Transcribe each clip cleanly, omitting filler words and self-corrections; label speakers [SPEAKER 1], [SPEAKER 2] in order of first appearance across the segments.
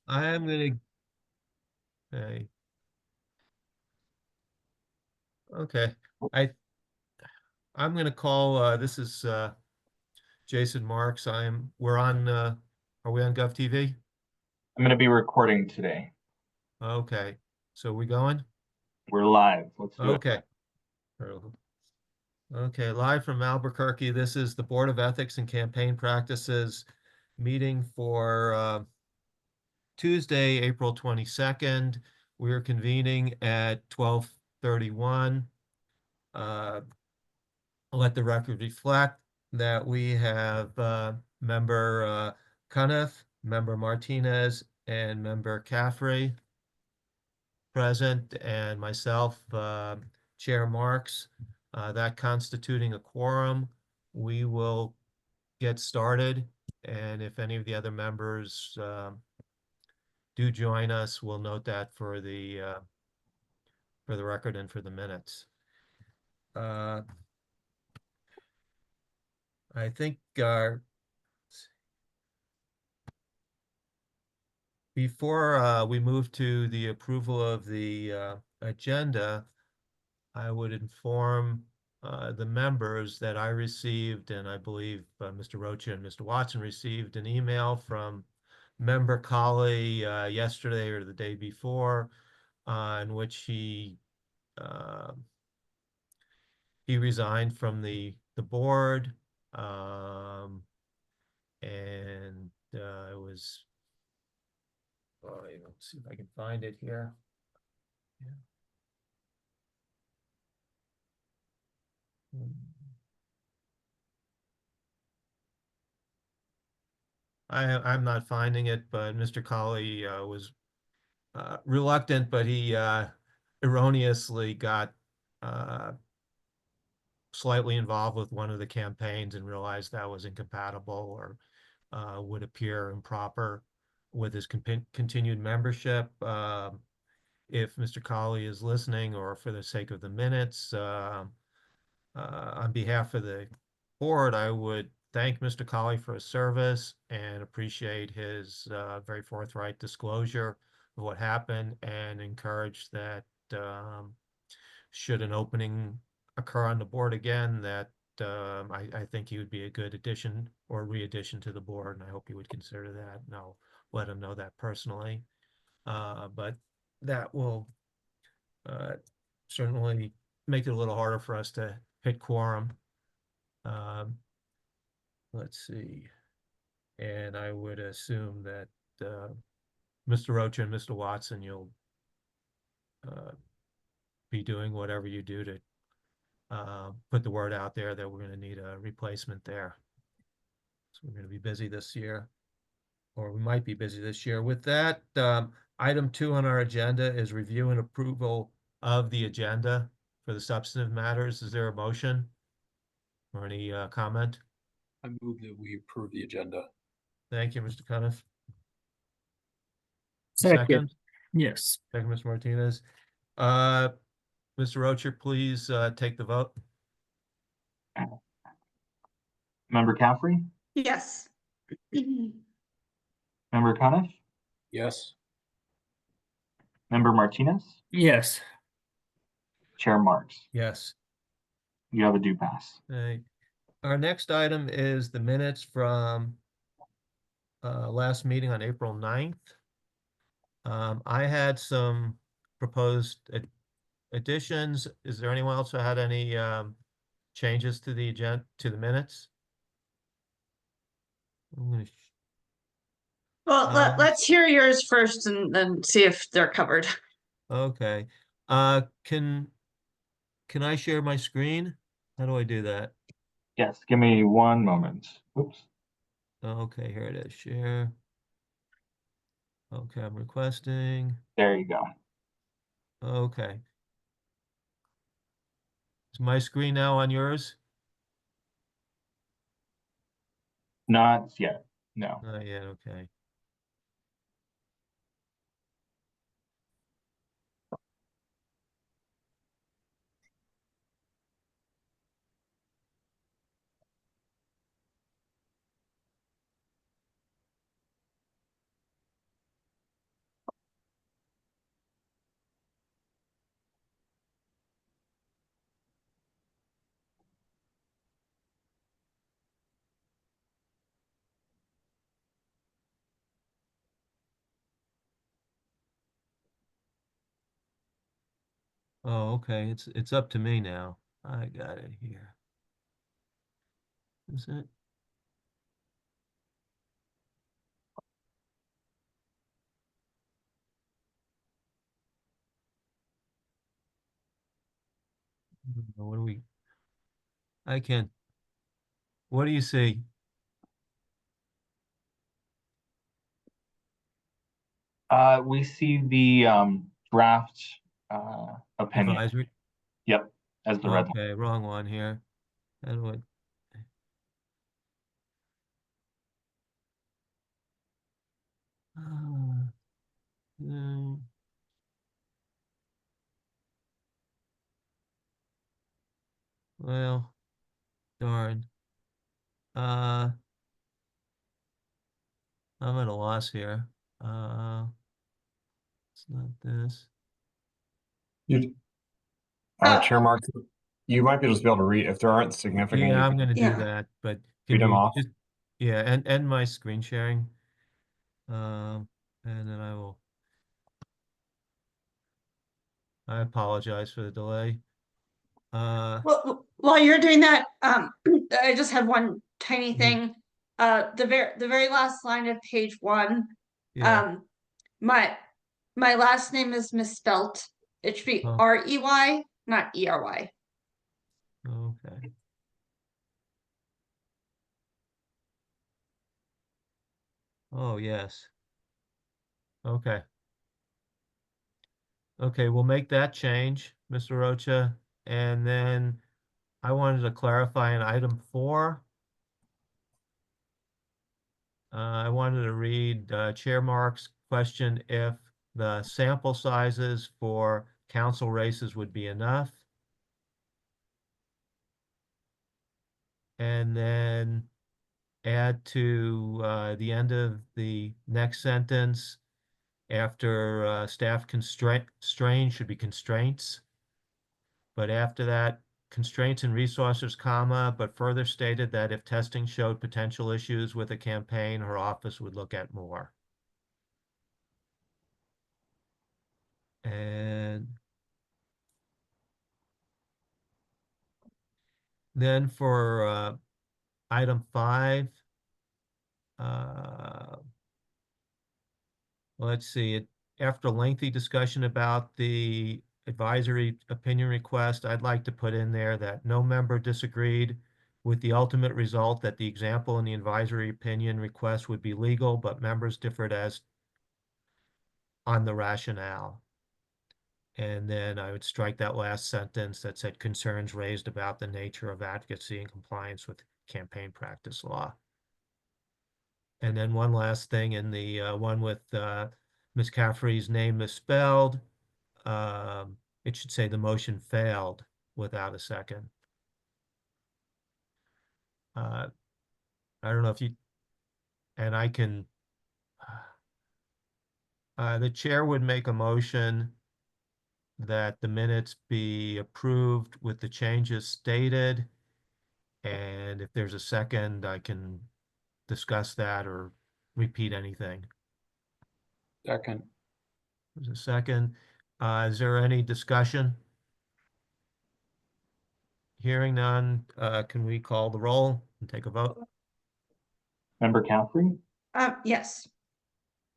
[SPEAKER 1] I am gonna, okay, okay. I, I'm gonna call, this is, Jason Marks. We're on, are we on GovTV?
[SPEAKER 2] I'm going to be recording today.
[SPEAKER 1] Okay, so we going?
[SPEAKER 2] We're live. Let's do it.
[SPEAKER 1] Okay. Okay, live from Albuquerque. This is the Board of Ethics and Campaign Practices meeting for, Tuesday, April 22nd. We are convening at 12:31. Uh, Let the record reflect that we have member Cuniff, member Martinez, and member Caffrey present, and myself, Chair Marks. That constituting a quorum, we will get started. And if any of the other members do join us, we'll note that for the record and for the minutes. Uh, I think before we move to the approval of the agenda, I would inform the members that I received, and I believe Mr. Rocha and Mr. Watson received an email from member Colley yesterday or the day before, in which uh, he resigned from the board, and it was. Let's see if I can find it here. Yeah. I'm not finding it, but Mr. Colley was reluctant, but he erroneously got uh, slightly involved with one of the campaigns and realized that was incompatible or would appear improper with his continued membership. If Mr. Colley is listening, or for the sake of the minutes, on behalf of the board, I would thank Mr. Colley for his service and appreciate his very forthright disclosure of what happened, and encourage that should an opening occur on the board again, that I think he would be a good addition or re-addition to the board, and I hope he would consider that, and I'll let him know that personally. But that will uh, certainly make it a little harder for us to hit quorum. Um, let's see. And I would assume that Mr. Rocha and Mr. Watson, you'll uh, be doing whatever you do to put the word out there that we're going to need a replacement there. So we're going to be busy this year, or we might be busy this year. With that, item 2 on our agenda is review and approval of the agenda for the substantive matters. Is there a motion or any comment?
[SPEAKER 3] I move that we approve the agenda.
[SPEAKER 1] Thank you, Mr. Cuniff.
[SPEAKER 4] Second. Yes.
[SPEAKER 1] Second, Mr. Martinez. Uh, Mr. Rocher, please take the vote.
[SPEAKER 2] Member Caffrey,
[SPEAKER 5] Yes.
[SPEAKER 2] member Cuniff,
[SPEAKER 3] Yes.
[SPEAKER 2] member Martinez,
[SPEAKER 4] Yes.
[SPEAKER 2] Chair Marks.
[SPEAKER 1] Yes.
[SPEAKER 2] You have a due pass.
[SPEAKER 1] Our next item is the minutes from last meeting on April 9th. I had some proposed additions. Is there anyone else who had any changes to the agenda, to the minutes?
[SPEAKER 5] Well, let's hear yours first and then see if they're covered.
[SPEAKER 1] Okay. Can I share my screen? How do I do that?
[SPEAKER 2] Yes, give me one moment. Oops.
[SPEAKER 1] Okay, here it is. Share. Okay, I'm requesting.
[SPEAKER 2] There you go.
[SPEAKER 1] Okay. Is my screen now on yours?
[SPEAKER 2] Not yet. No.
[SPEAKER 1] Not yet, okay. Oh, okay, it's up to me now. I got it here. Is it? What do we? I can. What do you see?
[SPEAKER 2] We see the draft opinion.
[SPEAKER 1] Advisory?
[SPEAKER 2] Yep, as the red line.
[SPEAKER 1] Okay, wrong one here. How do I? No. Well, darn. Uh, I'm at a loss here. It's not this.
[SPEAKER 6] You,
[SPEAKER 5] Oh.
[SPEAKER 6] Chair Mark, you might be just be able to read, if there aren't significant.
[SPEAKER 1] Yeah,
[SPEAKER 6] you
[SPEAKER 1] I'm
[SPEAKER 6] can
[SPEAKER 1] gonna do
[SPEAKER 5] Yeah.
[SPEAKER 1] that, but
[SPEAKER 6] Read
[SPEAKER 1] can
[SPEAKER 6] them
[SPEAKER 1] we
[SPEAKER 6] off.
[SPEAKER 1] just, yeah, and end my screen sharing. And then I apologize for the delay.
[SPEAKER 5] Well, while you're doing that, I just have one tiny
[SPEAKER 1] Mhm.
[SPEAKER 5] thing. The very last line of page 1.
[SPEAKER 1] Yeah,
[SPEAKER 5] My last name is misspelt. It should be
[SPEAKER 1] Oh.
[SPEAKER 5] REY, not ERY.
[SPEAKER 1] okay. Oh, yes. Okay. Okay, we'll make that change, Mr. Rocha. And then I wanted to clarify in item 4. I wanted to read Chair Mark's question if the sample sizes for council races would be enough. And then add to the end of the next sentence after staff constraint should be constraints. But after that, constraints and resources, comma, but further stated that if testing showed potential issues with a campaign, her office would look at more. And then for item 5, let's see, after lengthy discussion about the advisory opinion request, I'd like to put in there that no member disagreed with the ultimate result that the example in the advisory opinion request would be legal, but members differed as on the rationale. And then I would strike that last sentence that said concerns raised about the nature of advocacy and compliance with campaign practice law. And then one last thing in the one with Ms. Caffrey's name misspelled, it should say the motion failed without a second. I don't know if you, and I can, the chair would make a motion that the minutes be approved with the changes stated. And if there's a second, I can discuss that or repeat anything.
[SPEAKER 3] Second.
[SPEAKER 1] There's a second. Is there any discussion? Hearing none, can we call the roll and take a vote?
[SPEAKER 2] Member Caffrey,
[SPEAKER 5] Yes.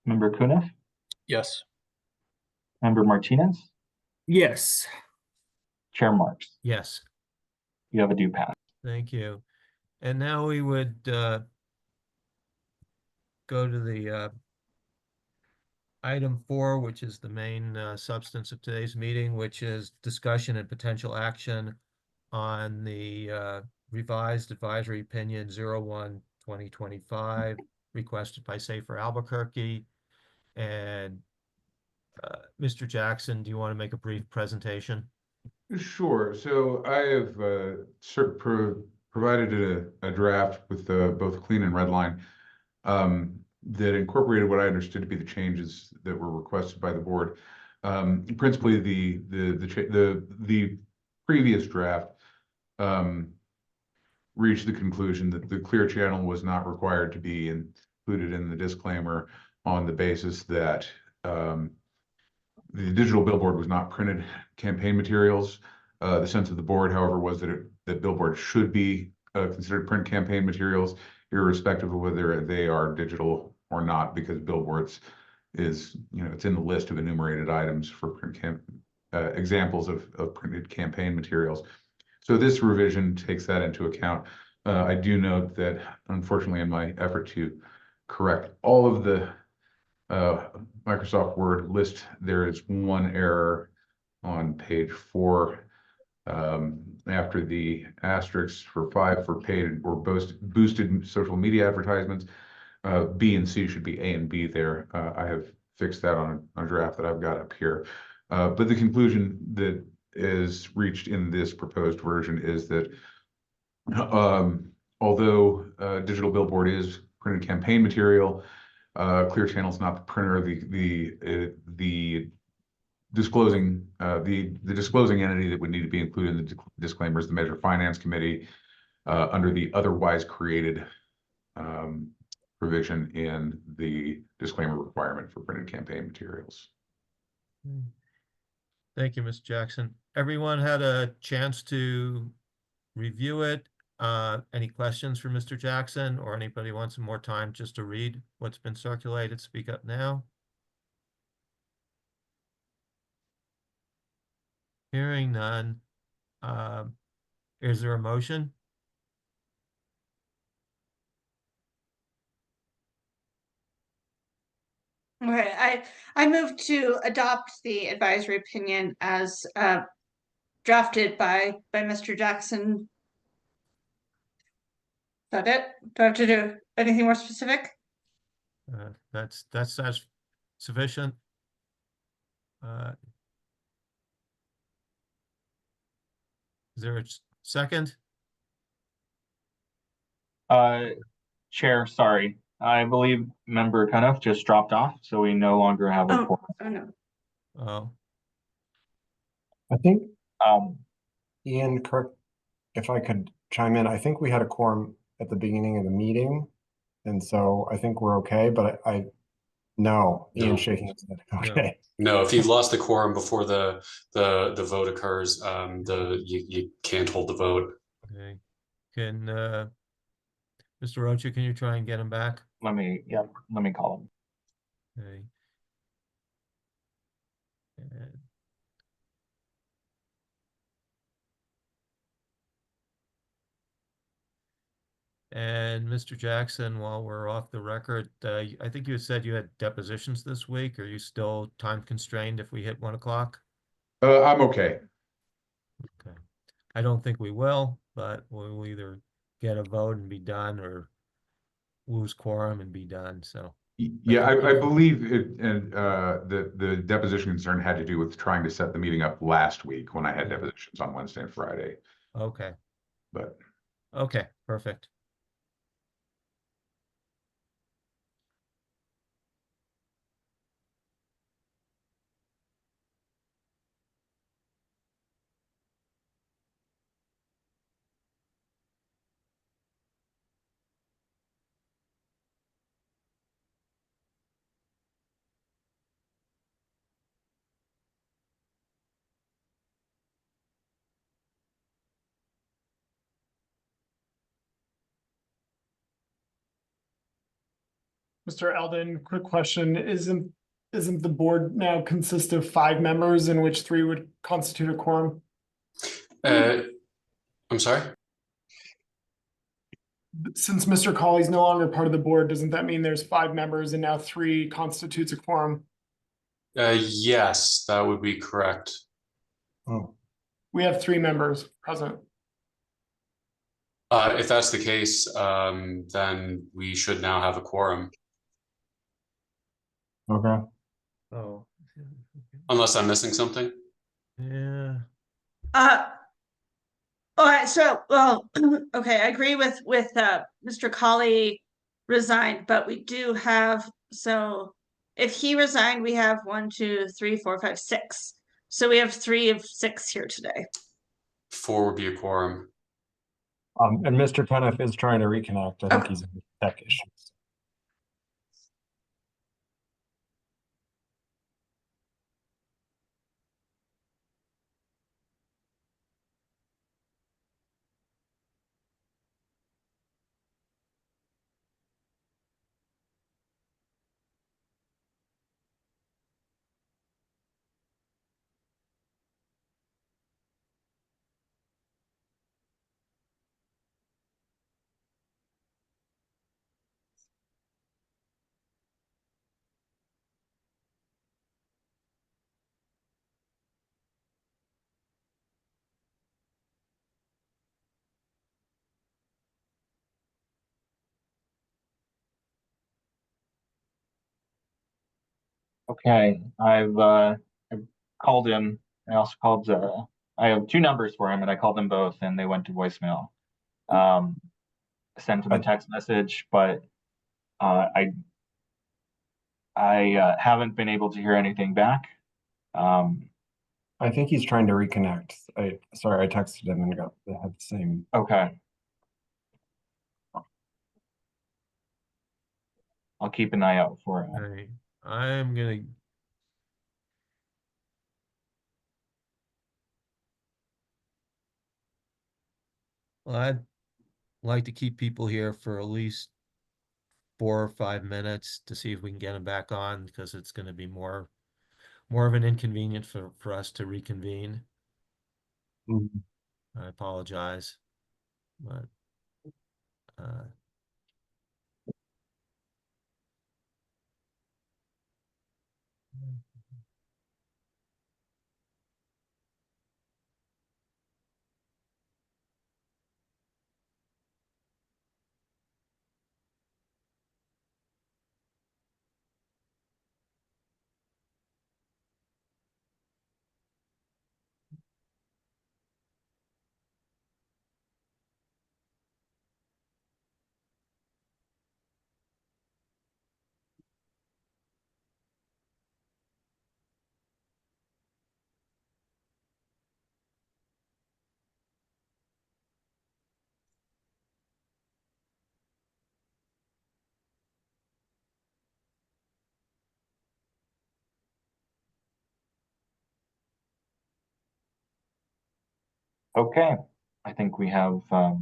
[SPEAKER 2] Member Cuniff,
[SPEAKER 3] Yes.
[SPEAKER 2] Member Martinez,
[SPEAKER 4] Yes.
[SPEAKER 2] Chair Marks.
[SPEAKER 1] Yes,
[SPEAKER 2] You have a due pass.
[SPEAKER 1] thank you. And now we would go to the item 4, which is the main substance of today's meeting, which is discussion and potential action on the revised advisory opinion 01/2025 requested by Safer Albuquerque. And Mr. Jackson, do you want to make a brief presentation?
[SPEAKER 7] Sure. So I have provided a draft with both clean and red line that incorporated what I understood to be the changes that were requested by the board. Principally, the previous draft reached the conclusion that the clear channel was not required to be included in the disclaimer on the basis that the digital billboard was not printed campaign materials. The sense of the board, however, was that billboards should be considered print campaign materials, irrespective of whether they are digital or not, because billboards is, it's in the list of enumerated items for print examples of printed campaign materials. So this revision takes that into account. I do note that, unfortunately, in my effort to correct all of the Microsoft Word list, there is one error on page 4. After the asterisks for 5 for paid or boosted social media advertisements, B and C should be A and B there. I have fixed that on a draft that I've got up here. But the conclusion that is reached in this proposed version is that although digital billboard is printed campaign material, Clear Channel is not the printer. The disclosing entity that would need to be included in the disclaimer is the Measure Finance Committee under the otherwise created provision in the disclaimer requirement for printed campaign materials.
[SPEAKER 1] Thank you, Mr. Jackson. Everyone had a chance to review it. Any questions for Mr. Jackson, or anybody wants some more time just to read what's been circulated? Speak up now. Hearing none. Is there a motion?
[SPEAKER 5] Okay, I move to adopt the advisory opinion as drafted by Mr. Jackson. Is that it? Do I have to do anything more specific?
[SPEAKER 1] That's sufficient. Is there a second?
[SPEAKER 2] Chair, sorry. I believe member Cunoff just dropped off, so we no longer have a quorum.
[SPEAKER 5] Oh no.
[SPEAKER 1] Oh,
[SPEAKER 6] I think, Ian, correct, if I could chime in, I think we had a quorum at the beginning of the meeting. And so I think we're okay, but no,
[SPEAKER 3] No.
[SPEAKER 6] Ian shaking his head. Okay.
[SPEAKER 3] No, if you've lost the quorum before the vote occurs, you can't hold the vote.
[SPEAKER 1] okay. Can Mr. Rocha, can you try and get him back?
[SPEAKER 2] Let me call him.
[SPEAKER 1] Okay. And Mr. Jackson, while we're off the record, I think you had said you had depositions this week. Are you still time constrained if we hit 1 o'clock?
[SPEAKER 7] I'm okay.
[SPEAKER 1] Okay. I don't think we will, but we'll either get a vote and be done or lose quorum and be done, so.
[SPEAKER 7] Yeah, I believe it, and the deposition concern had to do with trying to set the meeting up last week when I had depositions on Wednesday and Friday,
[SPEAKER 1] Okay,
[SPEAKER 7] but
[SPEAKER 1] okay, perfect.
[SPEAKER 8] Mr. Eldon, quick question. Isn't the board now consist of 5 members, in which 3 would constitute a quorum?
[SPEAKER 3] I'm sorry?
[SPEAKER 8] Since Mr. Colley's no longer part of the board, doesn't that mean there's 5 members and now 3 constitutes a quorum?
[SPEAKER 3] Yes, that would be correct.
[SPEAKER 6] Oh,
[SPEAKER 8] We have 3 members present.
[SPEAKER 3] If that's the case, then we should now have a quorum,
[SPEAKER 6] okay.
[SPEAKER 1] Oh.
[SPEAKER 3] unless I'm missing something.
[SPEAKER 1] Yeah,
[SPEAKER 5] All right, so, well, okay, I agree with Mr. Colley resigned, but we do have, so if he resigned, we have 1, 2, 3, 4, 5, 6. So we have 3 of 6 here today.
[SPEAKER 3] 4 would be a quorum.
[SPEAKER 6] And Mr. Cunoff is trying to reconnect. I think
[SPEAKER 5] Okay.
[SPEAKER 6] he's in tech issues.
[SPEAKER 2] Okay, I've called him. I also called. I have two numbers for him, and I called them both, and they went to voicemail. Sent him a text message, but I haven't been able to hear anything back.
[SPEAKER 6] I think he's trying to reconnect. Sorry, I texted him and had the same.
[SPEAKER 2] Okay. I'll keep an eye out for it.
[SPEAKER 1] Okay, I'm gonna. Well, I'd like to keep people here for at least 4 or 5 minutes to see if we can get them back on, because it's gonna be more of an inconvenience for us to reconvene.
[SPEAKER 6] Mhm.
[SPEAKER 1] I apologize, but
[SPEAKER 2] Okay, I think we have. I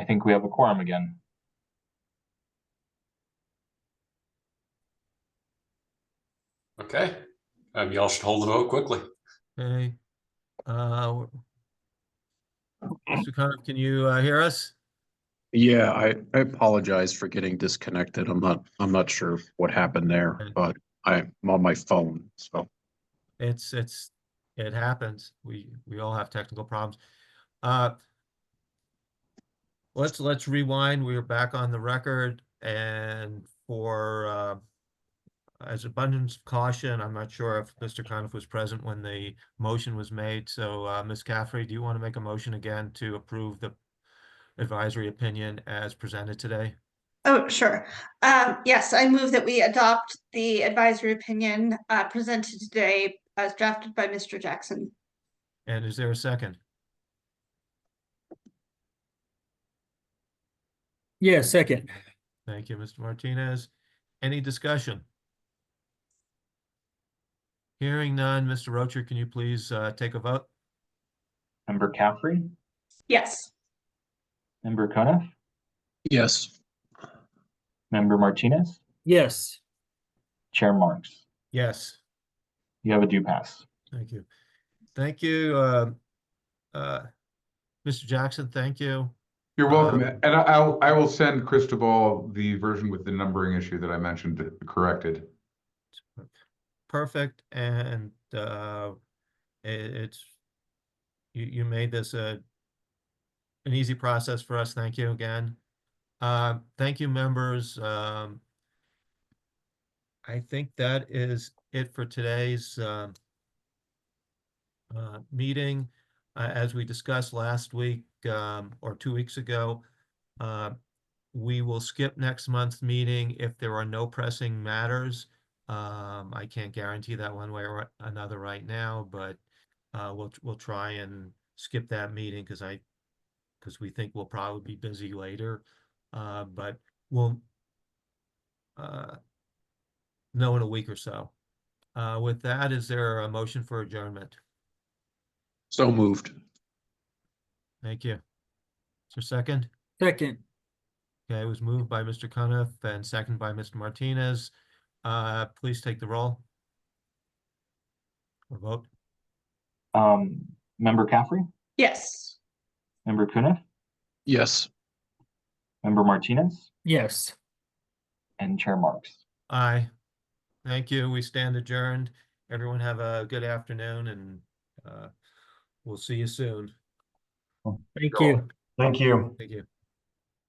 [SPEAKER 2] think we have a quorum again.
[SPEAKER 3] Okay, y'all should hold the vote quickly.
[SPEAKER 1] okay. Mr. Coniff, can you hear us?
[SPEAKER 9] Yeah, I apologize for getting disconnected. I'm not sure what happened there,
[SPEAKER 1] Okay.
[SPEAKER 9] but I'm on my phone, so.
[SPEAKER 1] It happens. We all have technical problems. Let's rewind. We're back on the record, and for as abundance of caution, I'm not sure if Mr. Coniff was present when the motion was made. So, Ms. Caffrey, do you want to make a motion again to approve the advisory opinion as presented today?
[SPEAKER 5] Oh, sure. Yes, I move that we adopt the advisory opinion presented today as drafted by Mr. Jackson.
[SPEAKER 1] And is there a second?
[SPEAKER 4] Yeah, second.
[SPEAKER 1] Thank you, Mr. Martinez. Any discussion? Hearing none, Mr. Rocher, can you please take a vote?
[SPEAKER 2] Member Caffrey,
[SPEAKER 5] Yes.
[SPEAKER 2] Member Coniff,
[SPEAKER 9] Yes.
[SPEAKER 2] Member Martinez,
[SPEAKER 4] Yes.
[SPEAKER 2] Chair Marks.
[SPEAKER 1] Yes,
[SPEAKER 2] You have a due pass.
[SPEAKER 1] thank you. Thank you, Mr. Jackson, thank you.
[SPEAKER 7] You're welcome. And I will send Cristobal the version with the numbering issue that I mentioned corrected.
[SPEAKER 1] Perfect, and it's you made this an easy process for us. Thank you again. Thank you, members. I think that is it for today's meeting. As we discussed last week or 2 weeks ago, we will skip next month's meeting if there are no pressing matters. I can't guarantee that one way or another right now, but we'll try and skip that meeting because we think we'll probably be busy later. But we'll know in a week or so. With that, is there a motion for adjournment?
[SPEAKER 9] So moved.
[SPEAKER 1] Thank you. Is there a second?
[SPEAKER 4] Second.
[SPEAKER 1] Okay, it was moved by Mr. Coniff and second by Mr. Martinez. Please take the roll. Or vote.
[SPEAKER 2] Member Caffrey,
[SPEAKER 5] Yes.
[SPEAKER 2] Member Cuniff,
[SPEAKER 9] Yes.
[SPEAKER 2] Member Martinez,
[SPEAKER 4] Yes.
[SPEAKER 2] and Chair Marks.
[SPEAKER 1] Aye. Thank you. We stand adjourned. Everyone have a good afternoon, and we'll see you soon.
[SPEAKER 4] Thank you.
[SPEAKER 6] Thank you.
[SPEAKER 1] Thank you.